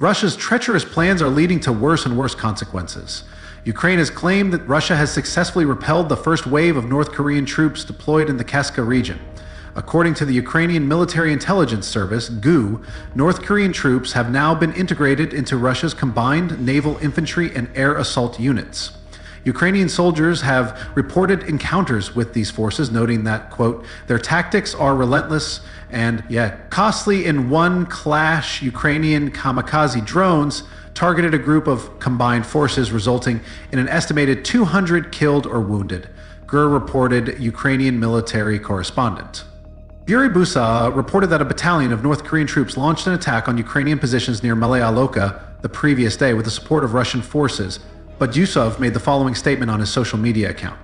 Russia's treacherous plans are leading to worse and worse consequences. Ukraine has claimed that Russia has successfully repelled the first wave of North Korean troops deployed in the Kursk region. According to the Ukrainian Military Intelligence Service, GU, North Korean troops have now been integrated into Russia's combined naval infantry and air assault units. Ukrainian soldiers have reported encounters with these forces, noting that, quote, their tactics are relentless and, costly. In one clash, Ukrainian kamikaze drones targeted a group of combined forces, resulting in an estimated 200 killed or wounded, GUR reported Ukrainian military correspondent. Yuri Busa reported that a battalion of North Korean troops launched an attack on Ukrainian positions near Malayaloka the previous day with the support of Russian forces, but Yusov made the following statement on his social media account.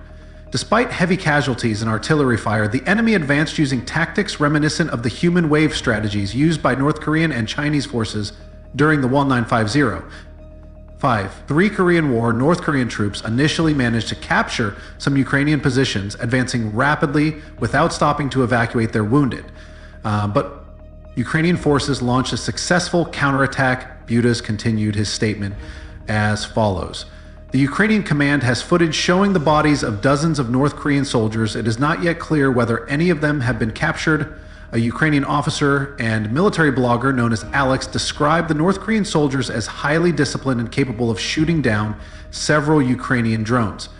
Despite heavy casualties and artillery fire, the enemy advanced using tactics reminiscent of the human wave strategies used by North Korean and Chinese forces during the 1950. 3 Korean War, North Korean troops initially managed to capture some Ukrainian positions, advancing rapidly without stopping to evacuate their wounded. But Ukrainian forces launched a successful counterattack. Budas continued his statement as follows. The Ukrainian command has footage showing the bodies of dozens of North Korean soldiers. It is not yet clear whether any of them have been captured. A Ukrainian officer and military blogger known as Alex described the North Korean soldiers as highly disciplined and capable of shooting down several Ukrainian drones.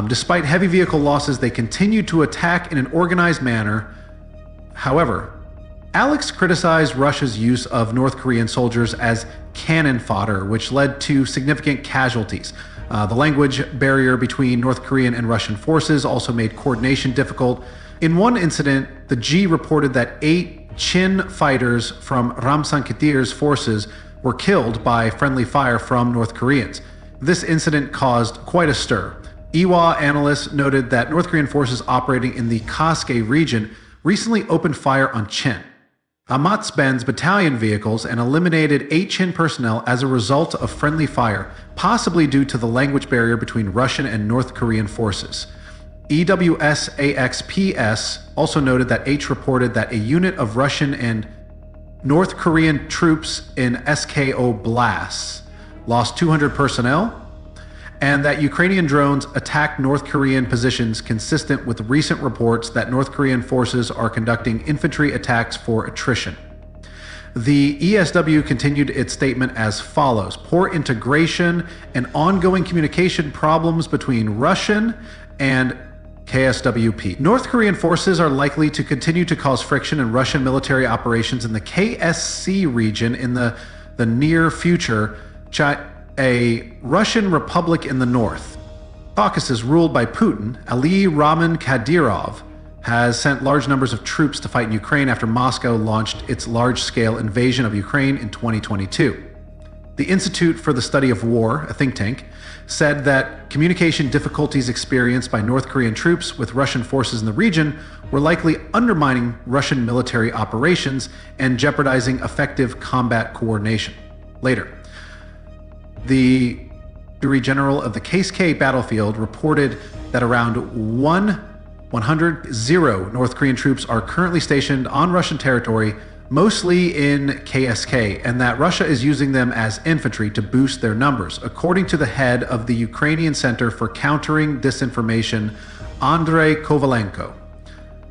Despite heavy vehicle losses, they continued to attack in an organized manner. However, Alex criticized Russia's use of North Korean soldiers as cannon fodder, which led to significant casualties. The language barrier between North Korean and Russian forces also made coordination difficult. In one incident, the G reported that 8 Chin fighters from Ramsan Kadir's forces were killed by friendly fire from North Koreans. This incident caused quite a stir. Iwa analysts noted that North Korean forces operating in the Kursk region recently opened fire on Chin, Amatsben's battalion vehicles, and eliminated 8 Chin personnel as a result of friendly fire, possibly due to the language barrier between Russian and North Korean forces. EWSAXPS also noted that H reported that a unit of Russian and North Korean troops in SKO blasts lost 200 personnel, and that Ukrainian drones attacked North Korean positions, consistent with recent reports that North Korean forces are conducting infantry attacks for attrition. The ESW continued its statement as follows: poor integration and ongoing communication problems between Russian and KSWP. North Korean forces are likely to continue to cause friction in Russian military operations in the KSC region in the near future. A Russian republic in the north. Caucasus ruled by Putin, Ali Rahman Kadyrov, has sent large numbers of troops to fight in Ukraine after Moscow launched its large-scale invasion of Ukraine in 2022. The Institute for the Study of War, a think tank, said that communication difficulties experienced by North Korean troops with Russian forces in the region were likely undermining Russian military operations and jeopardizing effective combat coordination. Later, the Director General of the KSK battlefield reported that around 100 North Korean troops are currently stationed on Russian territory, mostly in KSK, and that Russia is using them as infantry to boost their numbers, according to the head of the Ukrainian Center for Countering Disinformation, Andrei Kovalenko.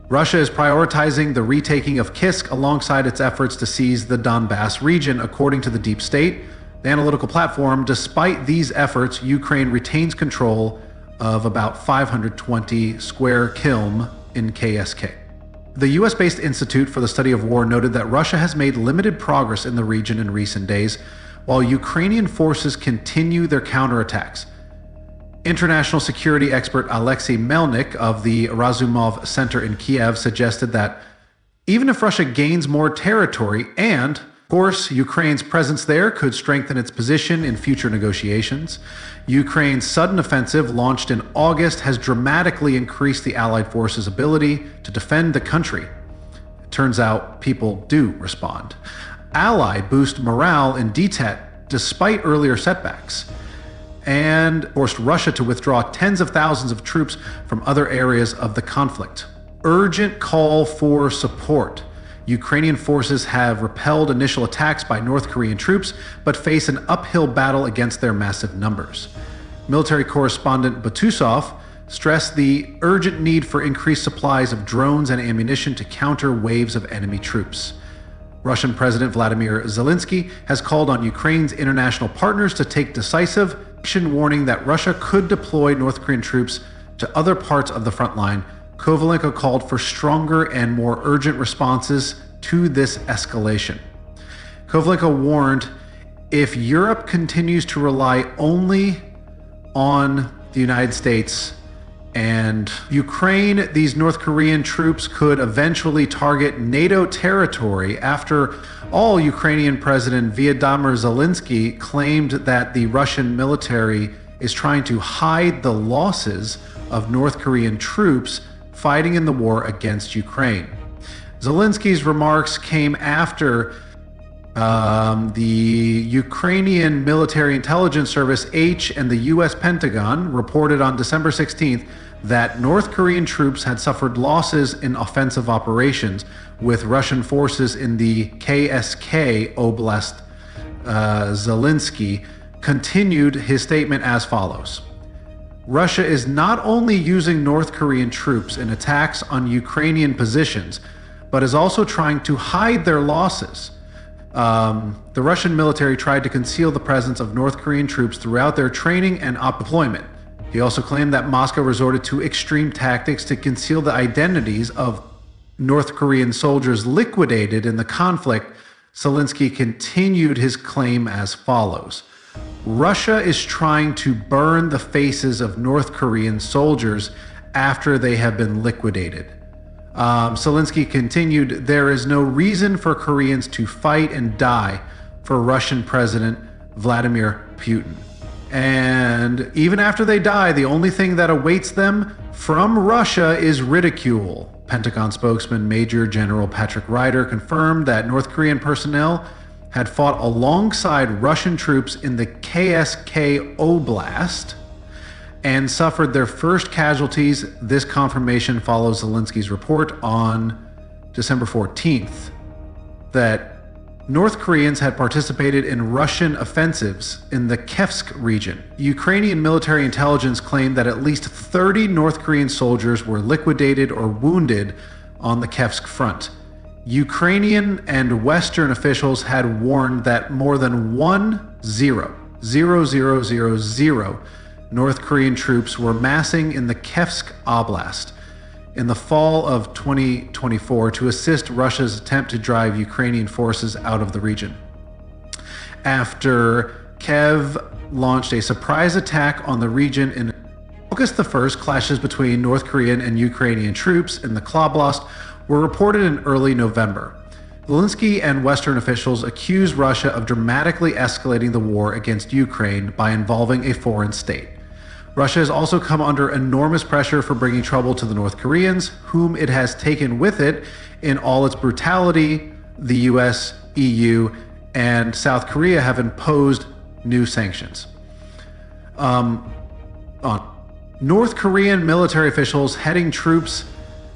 Russia is prioritizing the retaking of Kursk alongside its efforts to seize the Donbass region, according to the Deep State, the analytical platform. Despite these efforts, Ukraine retains control of about 520 square km in KSK. The US-based Institute for the Study of War noted that Russia has made limited progress in the region in recent days, while Ukrainian forces continue their counterattacks. International security expert Alexei Melnik of the Razumov Center in Kiev suggested that even if Russia gains more territory and, of course, Ukraine's presence there could strengthen its position in future negotiations, Ukraine's sudden offensive, launched in August, has dramatically increased the Allied forces' ability to defend the country. It turns out people do respond. Allied boost morale in DTET despite earlier setbacks, and forced Russia to withdraw tens of thousands of troops from other areas of the conflict. Urgent call for support. Ukrainian forces have repelled initial attacks by North Korean troops, but face an uphill battle against their massive numbers. Military correspondent Butusov stressed the urgent need for increased supplies of drones and ammunition to counter waves of enemy troops. Russian President Vladimir Zelensky has called on Ukraine's international partners to take decisive action, warning that Russia could deploy North Korean troops to other parts of the front line. Kovalenko called for stronger and more urgent responses to this escalation. Kovalenko warned, if Europe continues to rely only on the United States and Ukraine, these North Korean troops could eventually target NATO territory. After all, Ukrainian President Volodymyr Zelensky claimed that the Russian military is trying to hide the losses of North Korean troops fighting in the war against Ukraine. Zelensky's remarks came after the Ukrainian Military Intelligence Service H and the U.S. Pentagon reported on December 16th that North Korean troops had suffered losses in offensive operations, with Russian forces in the KSK Oblast. Zelensky continued his statement as follows. Russia is not only using North Korean troops in attacks on Ukrainian positions, but is also trying to hide their losses. The Russian military tried to conceal the presence of North Korean troops throughout their training and deployment. He also claimed that Moscow resorted to extreme tactics to conceal the identities of North Korean soldiers liquidated in the conflict. Zelensky continued his claim as follows. Russia is trying to burn the faces of North Korean soldiers after they have been liquidated. Zelensky continued, there is no reason for Koreans to fight and die for Russian President Vladimir Putin. And even after they die, the only thing that awaits them from Russia is ridicule. Pentagon spokesman Major General Patrick Ryder confirmed that North Korean personnel had fought alongside Russian troops in the KSK Oblast and suffered their first casualties. This confirmation follows Zelensky's report on December 14th that North Koreans had participated in Russian offensives in the Kursk region. Ukrainian military intelligence claimed that at least 30 North Korean soldiers were liquidated or wounded on the Kursk front. Ukrainian and Western officials had warned that more than 10,000 North Korean troops were massing in the Kursk Oblast in the fall of 2024 to assist Russia's attempt to drive Ukrainian forces out of the region. After Kiev launched a surprise attack on the region in August the 1st, clashes between North Korean and Ukrainian troops in the Oblast were reported in early November. Zelensky and Western officials accused Russia of dramatically escalating the war against Ukraine by involving a foreign state. Russia has also come under enormous pressure for bringing trouble to the North Koreans, whom it has taken with it in all its brutality. The US, EU, and South Korea have imposed new sanctions. North Korean military officials heading troops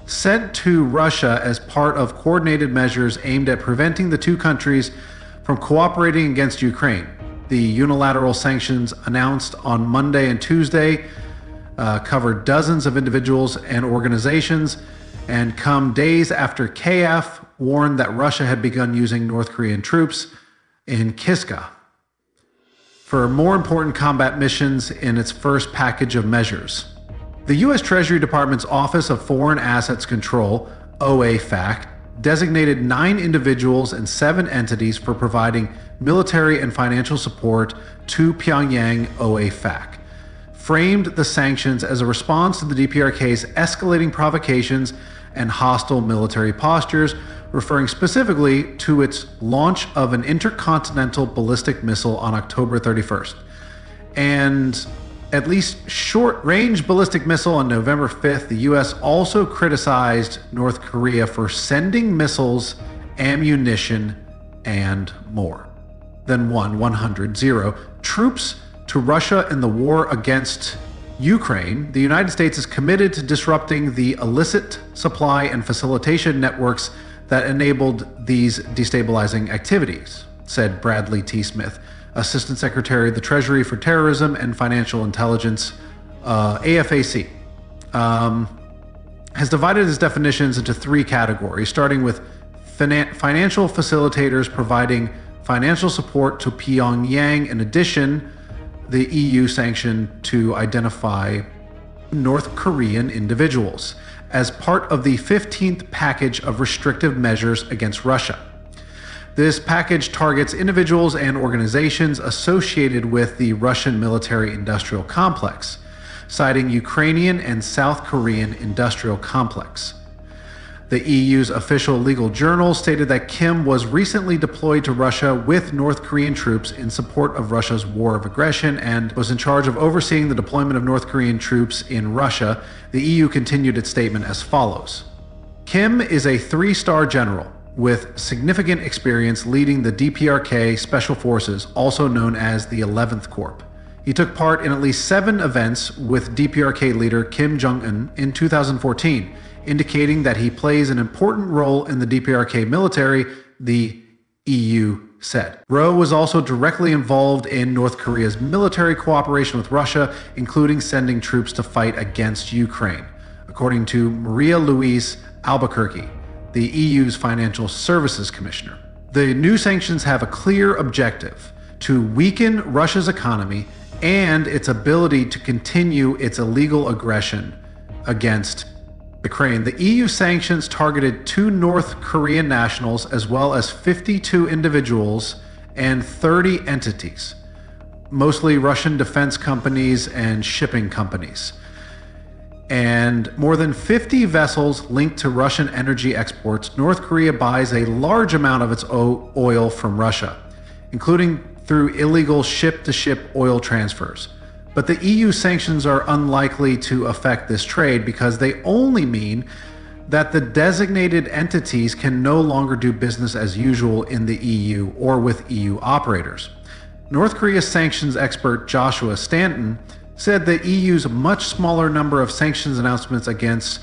sent to Russia as part of coordinated measures aimed at preventing the two countries from cooperating against Ukraine. The unilateral sanctions announced on Monday and Tuesday covered dozens of individuals and organizations and come days after Kiev warned that Russia had begun using North Korean troops in Kursk for more important combat missions in its first package of measures. The U.S. Treasury Department's Office of Foreign Assets Control, OAFAC, designated 9 individuals and 7 entities for providing military and financial support to Pyongyang. OAFAC framed the sanctions as a response to the DPRK's escalating provocations and hostile military postures, referring specifically to its launch of an intercontinental ballistic missile on October 31st, and at least short-range ballistic missile on November 5th. The U.S. also criticized North Korea for sending missiles, ammunition, and more than 100 troops to Russia in the war against Ukraine. The United States is committed to disrupting the illicit supply and facilitation networks that enabled these destabilizing activities, said Bradley T. Smith, Assistant Secretary of the Treasury for Terrorism and Financial Intelligence, AFAC. Has divided his definitions into three categories, starting with financial facilitators providing financial support to Pyongyang. In addition, the EU sanctioned to identify North Korean individuals as part of the 15th package of restrictive measures against Russia. This package targets individuals and organizations associated with the Russian military-industrial complex, citing Ukrainian and South Korean industrial complex. The EU's official legal journal stated that Kim was recently deployed to Russia with North Korean troops in support of Russia's war of aggression and was in charge of overseeing the deployment of North Korean troops in Russia. The EU continued its statement as follows. Kim is a 3-star general with significant experience leading the DPRK Special Forces, also known as the 11th Corps. He took part in at least 7 events with DPRK leader Kim Jong-un in 2014, indicating that he plays an important role in the DPRK military, the EU said. Rowe was also directly involved in North Korea's military cooperation with Russia, including sending troops to fight against Ukraine, according to Maria Louise Albuquerque, the EU's Financial Services Commissioner. The new sanctions have a clear objective: to weaken Russia's economy and its ability to continue its illegal aggression against Ukraine. The EU sanctions targeted 2 North Korean nationals as well as 52 individuals and 30 entities, mostly Russian defense companies and shipping companies, and more than 50 vessels linked to Russian energy exports. North Korea buys a large amount of its oil from Russia, including through illegal ship-to-ship oil transfers. But the EU sanctions are unlikely to affect this trade because they only mean that the designated entities can no longer do business as usual in the EU or with EU operators. North Korea sanctions expert Joshua Stanton said the EU's much smaller number of sanctions announcements against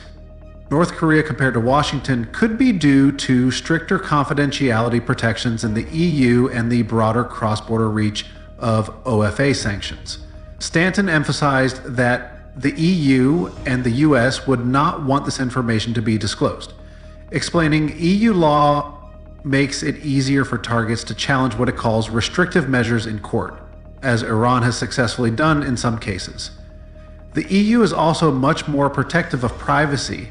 North Korea compared to Washington could be due to stricter confidentiality protections in the EU and the broader cross-border reach of OFA sanctions. Stanton emphasized that the EU and the US would not want this information to be disclosed, explaining EU law makes it easier for targets to challenge what it calls restrictive measures in court, as Iran has successfully done in some cases. The EU is also much more protective of privacy,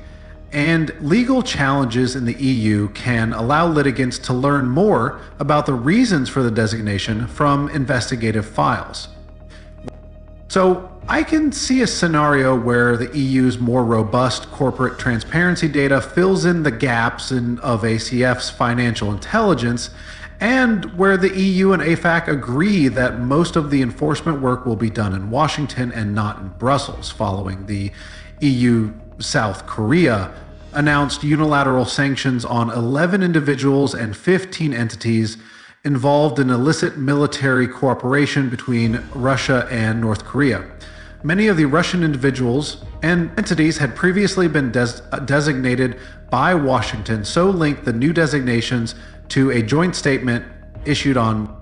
and legal challenges in the EU can allow litigants to learn more about the reasons for the designation from investigative files. So I can see a scenario where the EU's more robust corporate transparency data fills in the gaps of ACF's financial intelligence, and where the EU and AFAC agree that most of the enforcement work will be done in Washington and not in Brussels, following the EU South Korea announced unilateral sanctions on 11 individuals and 15 entities involved in illicit military cooperation between Russia and North Korea. Many of the Russian individuals and entities had previously been designated by Washington, so linked the new designations to a joint statement issued on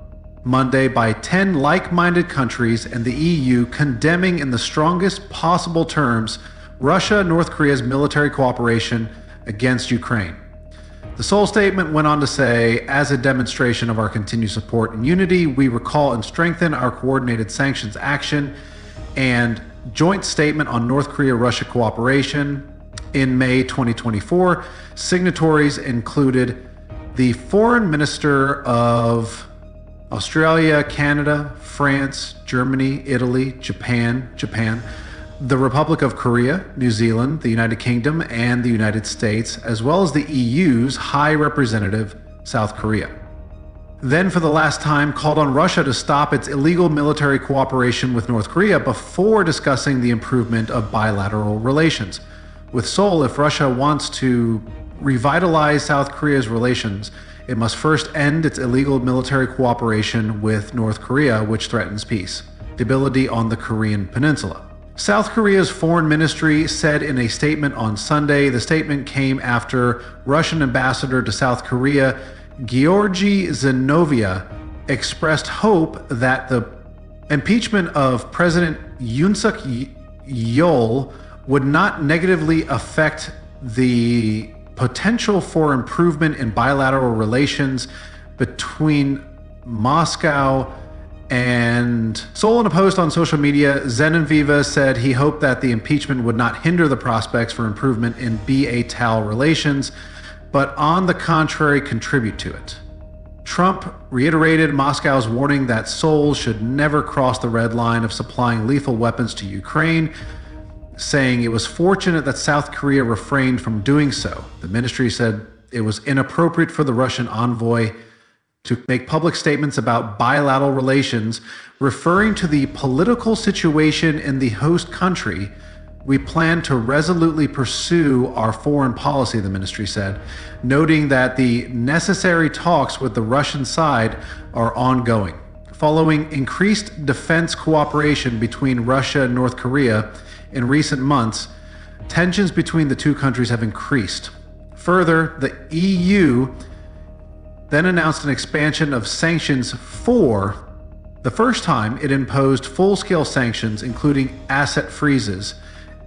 Monday by 10 like-minded countries and the EU, condemning in the strongest possible terms Russia and North Korea's military cooperation against Ukraine. The Seoul statement went on to say, as a demonstration of our continued support and unity, we recall and strengthen our coordinated sanctions action and joint statement on North Korea-Russia cooperation in May 2024. Signatories included the Foreign Minister of Australia, Canada, France, Germany, Italy, Japan, the Republic of Korea, New Zealand, the United Kingdom, and the United States, as well as the EU's High Representative, South Korea. Then, for the last time, called on Russia to stop its illegal military cooperation with North Korea before discussing the improvement of bilateral relations. With Seoul, if Russia wants to revitalize South Korea's relations, it must first end its illegal military cooperation with North Korea, which threatens peace, stability on the Korean peninsula. South Korea's foreign ministry said in a statement on Sunday. The statement came after Russian ambassador to South Korea, Georgy Zinoviev, expressed hope that the impeachment of President Yoon Suk Yeol would not negatively affect the potential for improvement in bilateral relations between Moscow and Seoul. In a post on social media, Zinoviev said he hoped that the impeachment would not hinder the prospects for improvement in BA-TAL relations, but on the contrary, contribute to it. Trump reiterated Moscow's warning that Seoul should never cross the red line of supplying lethal weapons to Ukraine, saying it was fortunate that South Korea refrained from doing so. The ministry said it was inappropriate for the Russian envoy to make public statements about bilateral relations, referring to the political situation in the host country. We plan to resolutely pursue our foreign policy, the ministry said, noting that the necessary talks with the Russian side are ongoing. Following increased defense cooperation between Russia and North Korea in recent months, tensions between the two countries have increased. Further, the EU then announced an expansion of sanctions for the first time. It imposed full-scale sanctions, including asset freezes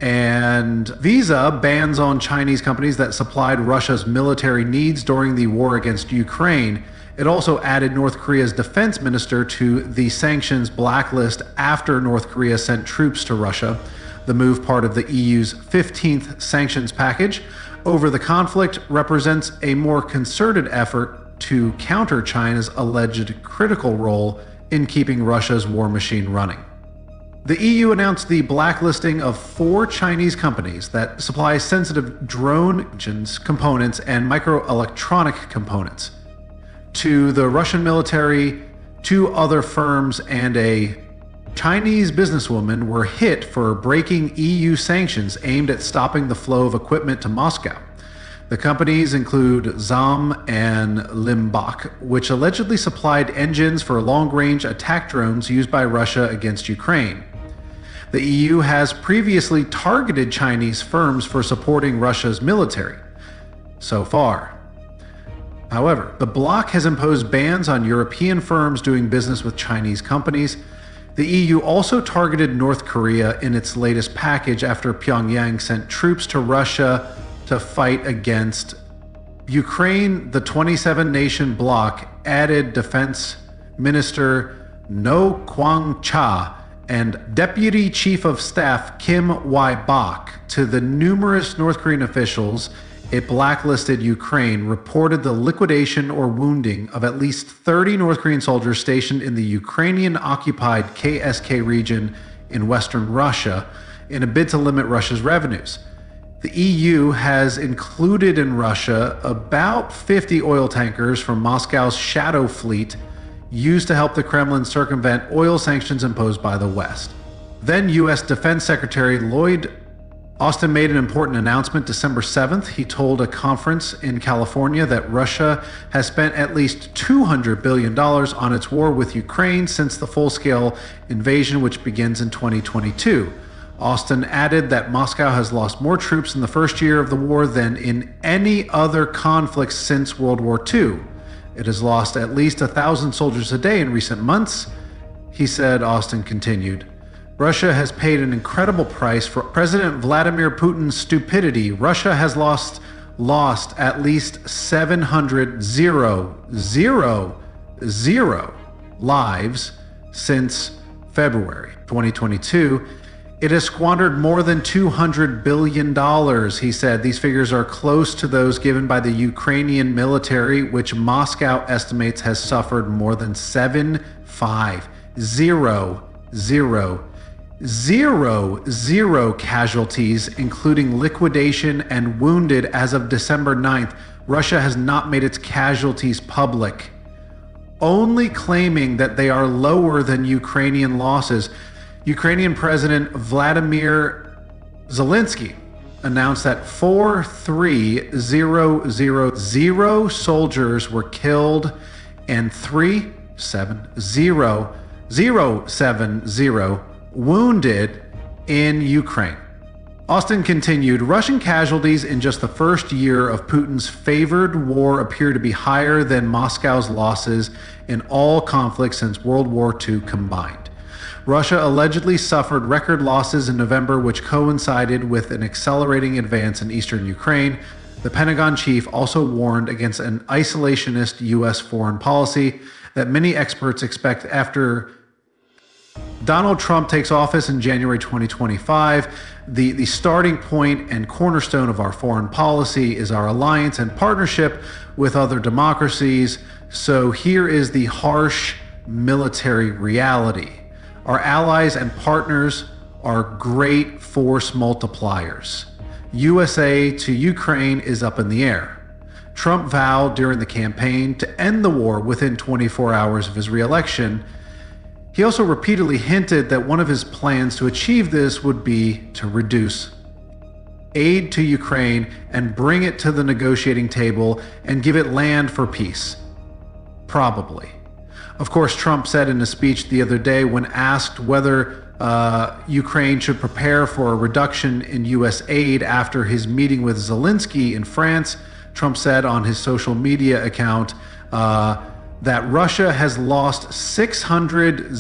and visa bans on Chinese companies that supplied Russia's military needs during the war against Ukraine. It also added North Korea's defense minister to the sanctions blacklist after North Korea sent troops to Russia. The move, part of the EU's 15th sanctions package over the conflict, represents a more concerted effort to counter China's alleged critical role in keeping Russia's war machine running. The EU announced the blacklisting of 4 Chinese companies that supply sensitive drone engines, components, and microelectronic components to the Russian military. 2 other firms and a Chinese businesswoman were hit for breaking EU sanctions aimed at stopping the flow of equipment to Moscow. The companies include ZAM and Limbach, which allegedly supplied engines for long-range attack drones used by Russia against Ukraine. The EU has previously targeted Chinese firms for supporting Russia's military so far. However, the bloc has imposed bans on European firms doing business with Chinese companies. The EU also targeted North Korea in its latest package after Pyongyang sent troops to Russia to fight against Ukraine. The 27-nation bloc added Defense Minister No Kwang-cha and Deputy Chief of Staff Kim Wai-bak to the numerous North Korean officials. It blacklisted Ukraine, reported the liquidation or wounding of at least 30 North Korean soldiers stationed in the Ukrainian-occupied KSK region in western Russia in a bid to limit Russia's revenues. The EU has included in Russia about 50 oil tankers from Moscow's Shadow Fleet used to help the Kremlin circumvent oil sanctions imposed by the West. Then U.S. Defense Secretary Lloyd Austin made an important announcement December 7th. He told a conference in California that Russia has spent at least $200 billion on its war with Ukraine since the full-scale invasion, which begins in 2022. Austin added that Moscow has lost more troops in the first year of the war than in any other conflict since World War II. It has lost at least 1,000 soldiers a day in recent months, he said. Austin continued, Russia has paid an incredible price for President Vladimir Putin's stupidity. Russia has lost at least 700 lives since February 2022. It has squandered more than $200 billion, he said. These figures are close to those given by the Ukrainian military, which Moscow estimates has suffered more than 750 casualties, including liquidation and wounded. As of December 9th, Russia has not made its casualties public, only claiming that they are lower than Ukrainian losses. Ukrainian President Vladimir Zelensky announced that 4,300 soldiers were killed and 3,700 wounded in Ukraine. Austin continued, Russian casualties in just the first year of Putin's favored war appear to be higher than Moscow's losses in all conflicts since World War II combined. Russia allegedly suffered record losses in November, which coincided with an accelerating advance in eastern Ukraine. The Pentagon chief also warned against an isolationist U.S. foreign policy that many experts expect after Donald Trump takes office in January 2025. The starting point and cornerstone of our foreign policy is our alliance and partnership with other democracies. So here is the harsh military reality. Our allies and partners are great force multipliers. USA to Ukraine is up in the air. Trump vowed during the campaign to end the war within 24 hours of his re-election. He also repeatedly hinted that one of his plans to achieve this would be to reduce aid to Ukraine and bring it to the negotiating table and give it land for peace. Probably. Of course, Trump said in a speech the other day when asked whether Ukraine should prepare for a reduction in U.S. aid after his meeting with Zelensky in France, Trump said on his social media account that Russia has lost 600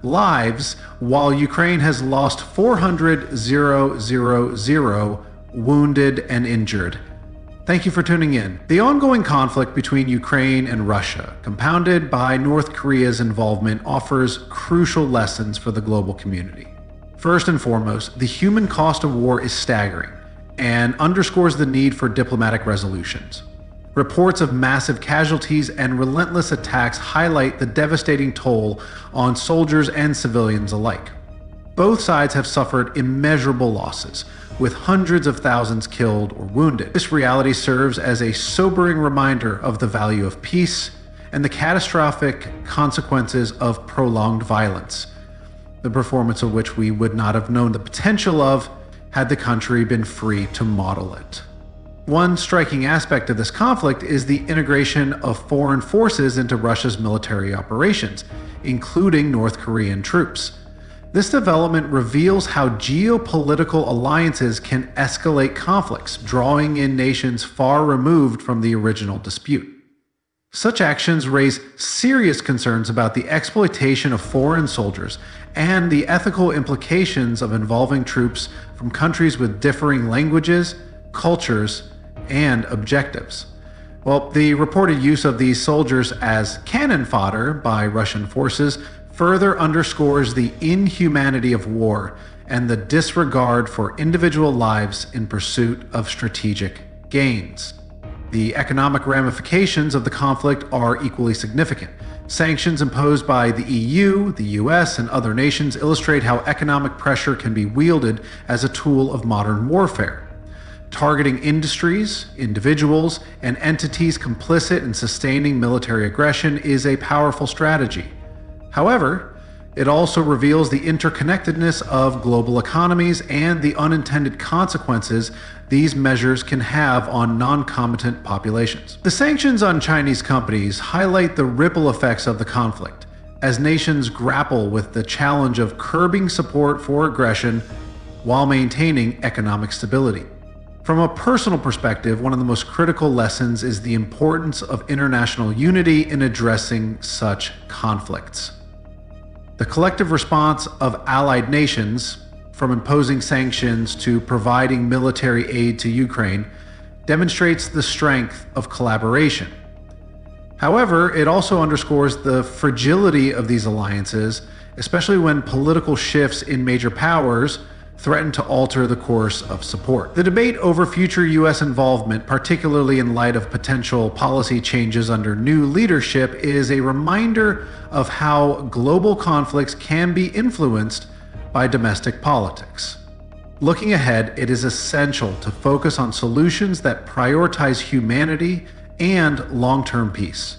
lives, while Ukraine has lost 400 wounded and injured. Thank you for tuning in. The ongoing conflict between Ukraine and Russia, compounded by North Korea's involvement, offers crucial lessons for the global community. First and foremost, the human cost of war is staggering and underscores the need for diplomatic resolutions. Reports of massive casualties and relentless attacks highlight the devastating toll on soldiers and civilians alike. Both sides have suffered immeasurable losses, with hundreds of thousands killed or wounded. This reality serves as a sobering reminder of the value of peace and the catastrophic consequences of prolonged violence, the performance of which we would not have known the potential of had the country been free to model it. One striking aspect of this conflict is the integration of foreign forces into Russia's military operations, including North Korean troops. This development reveals how geopolitical alliances can escalate conflicts, drawing in nations far removed from the original dispute. Such actions raise serious concerns about the exploitation of foreign soldiers and the ethical implications of involving troops from countries with differing languages, cultures, and objectives. Well, the reported use of these soldiers as cannon fodder by Russian forces further underscores the inhumanity of war and the disregard for individual lives in pursuit of strategic gains. The economic ramifications of the conflict are equally significant. Sanctions imposed by the EU, the US, and other nations illustrate how economic pressure can be wielded as a tool of modern warfare. Targeting industries, individuals, and entities complicit in sustaining military aggression is a powerful strategy. However, it also reveals the interconnectedness of global economies and the unintended consequences these measures can have on non-combatant populations. The sanctions on Chinese companies highlight the ripple effects of the conflict, as nations grapple with the challenge of curbing support for aggression while maintaining economic stability. From a personal perspective, one of the most critical lessons is the importance of international unity in addressing such conflicts. The collective response of allied nations, from imposing sanctions to providing military aid to Ukraine, demonstrates the strength of collaboration. However, it also underscores the fragility of these alliances, especially when political shifts in major powers threaten to alter the course of support. The debate over future U.S. involvement, particularly in light of potential policy changes under new leadership, is a reminder of how global conflicts can be influenced by domestic politics. Looking ahead, it is essential to focus on solutions that prioritize humanity and long-term peace.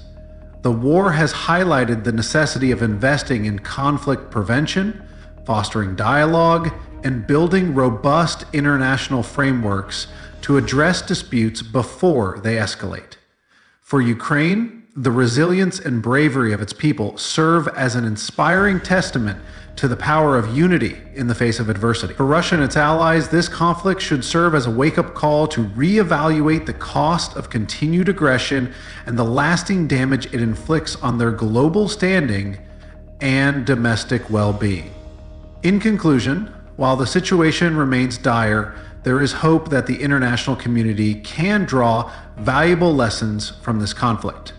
The war has highlighted the necessity of investing in conflict prevention, fostering dialogue, and building robust international frameworks to address disputes before they escalate. For Ukraine, the resilience and bravery of its people serve as an inspiring testament to the power of unity in the face of adversity. For Russia and its allies, this conflict should serve as a wake-up call to reevaluate the cost of continued aggression and the lasting damage it inflicts on their global standing and domestic well-being. In conclusion, while the situation remains dire, there is hope that the international community can draw valuable lessons from this conflict.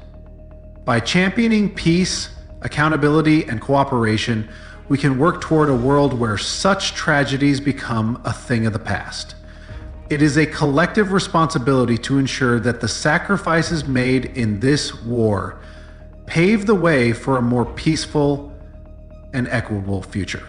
By championing peace, accountability, and cooperation, we can work toward a world where such tragedies become a thing of the past. It is a collective responsibility to ensure that the sacrifices made in this war pave the way for a more peaceful and equitable future.